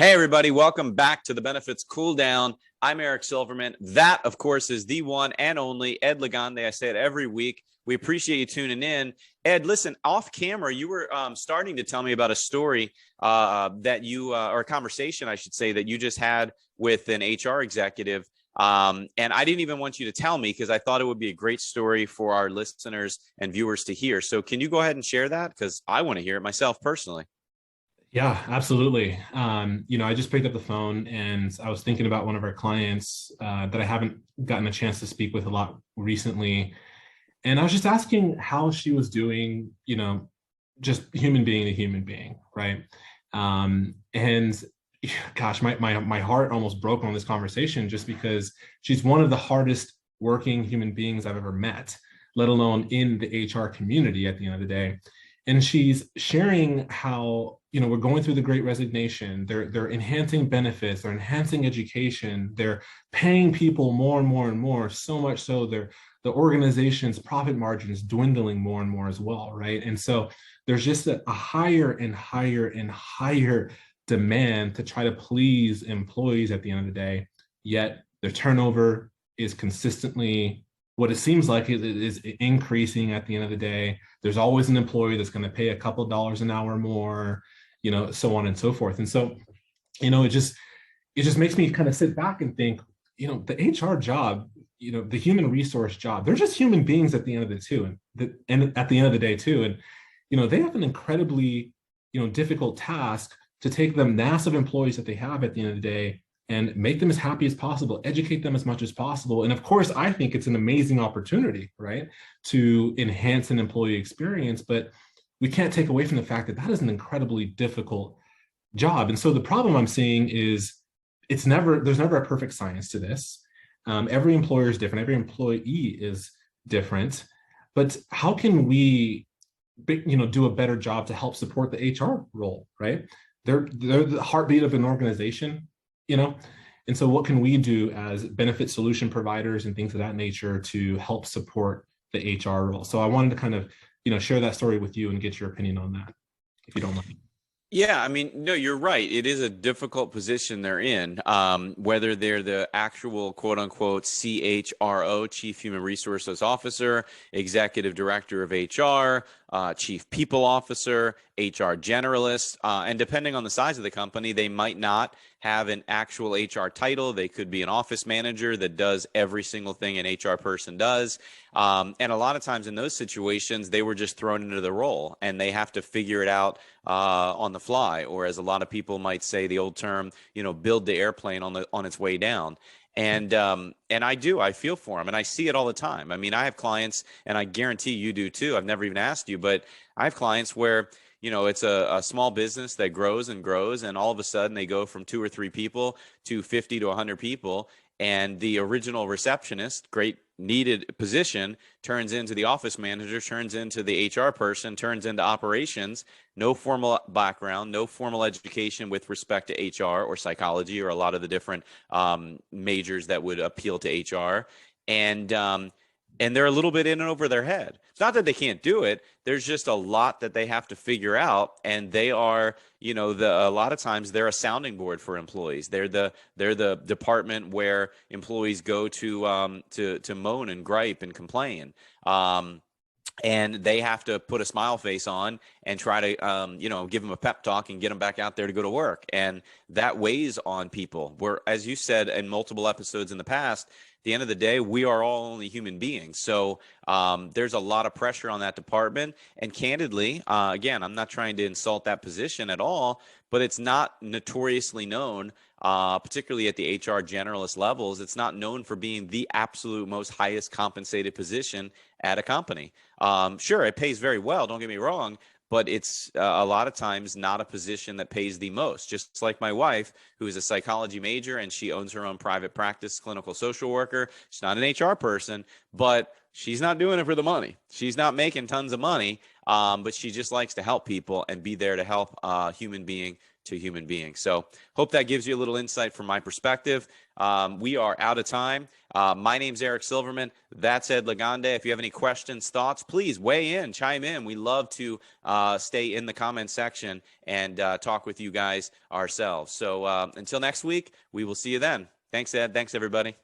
Hey, everybody. Welcome back to the Benefits Cooldown. I'm Eric Silverman. That, of course, is the one and only Ed Legande. I say it every week. We appreciate you tuning in. Ed, listen, off camera, you were starting to tell me about a story that you, or a conversation, I should say, that you just had with an HR executive. And I didn't even want you to tell me because I thought it would be a great story for our listeners and viewers to hear. So can you go ahead and share that? Because I want to hear it myself personally. Yeah, absolutely. I just picked up the phone and I was thinking about one of our clients that I haven't gotten a chance to speak with a lot recently. And I was just asking how she was doing, just human being to human being, right? And gosh, my heart almost broke on this conversation just because she's one of the hardest working human beings I've ever met, let alone in the HR community at the end of the day. And she's sharing how we're going through the great resignation. They're enhancing benefits, they're enhancing education, they're paying people more and more and more, so much so the organization's profit margins dwindling more and more as well, right? And so there's just a higher and higher and higher demand to try to please employees at the end of the day, yet their turnover is consistently what it seems like it is increasing at the end of the day. There's always an employee that's going to pay a couple of dollars an hour more, so on and so forth. And so, it just makes me kind of sit back and think, the HR job, the human resource job, they're just human beings at the end of the two, and at the end of the day too. And, they have an incredibly, difficult task to take the massive employees that they have at the end of the day and make them as happy as possible, educate them as much as possible. And of course, I think it's an amazing opportunity, right, to enhance an employee experience, but we can't take away from the fact that that is an incredibly difficult job. And so the problem I'm seeing is there's never a perfect science to this. Every employer is different, every employee is different, but how can we, do a better job to help support the HR role, right? They're the heartbeat of an organization, and so what can we do as benefit solution providers and things of that nature to help support the HR role? So I wanted to kind of, share that story with you and get your opinion on that, if you don't mind. Yeah, I mean, no, you're right. It is a difficult position they're in, whether they're the actual quote unquote CHRO, Chief Human Resources Officer, Executive Director of HR, Chief People Officer, HR Generalist. And depending on the size of the company, they might not have an actual HR title. They could be an office manager that does every single thing an HR person does. And a lot of times in those situations, they were just thrown into the role and they have to figure it out on the fly, or as a lot of people might say, the old term, build the airplane on its way down. And I feel for them, and I see it all the time. I mean, I have clients, and I guarantee you do too. I've never even asked you, but I have clients where it's a small business that grows and grows, and all of a sudden they go from 2 or 3 people to 50 to 100 people, and the original receptionist, great needed position, turns into the office manager, turns into the HR person, turns into operations. No formal background, no formal education with respect to HR or psychology or a lot of the different majors that would appeal to HR. And they're a little bit in and over their head. It's not that they can't do it. There's just a lot that they have to figure out, and they are, a lot of times they're a sounding board for employees. They're the department where employees go to moan and gripe and complain. And they have to put a smile face on and try to, give them a pep talk and get them back out there to go to work. And that weighs on people. Where, as you said in multiple episodes in the past, at the end of the day, we are all only human beings. So there's a lot of pressure on that department. And candidly, again, I'm not trying to insult that position at all, but it's not notoriously known, particularly at the HR generalist levels. It's not known for being the absolute most highest compensated position at a company. Sure, it pays very well, don't get me wrong, but it's a lot of times not a position that pays the most. Just like my wife, who is a psychology major and she owns her own private practice, clinical social worker. She's not an HR person, but she's not doing it for the money. She's not making tons of money, but she just likes to help people and be there to help a human being to human beings. So hope that gives you a little insight from my perspective. We are out of time. My name's Eric Silverman. That's Ed Legande. If you have any questions, thoughts, please weigh in, chime in. We love to stay in the comment section and talk with you guys ourselves. So until next week, we will see you then. Thanks, Ed. Thanks, everybody.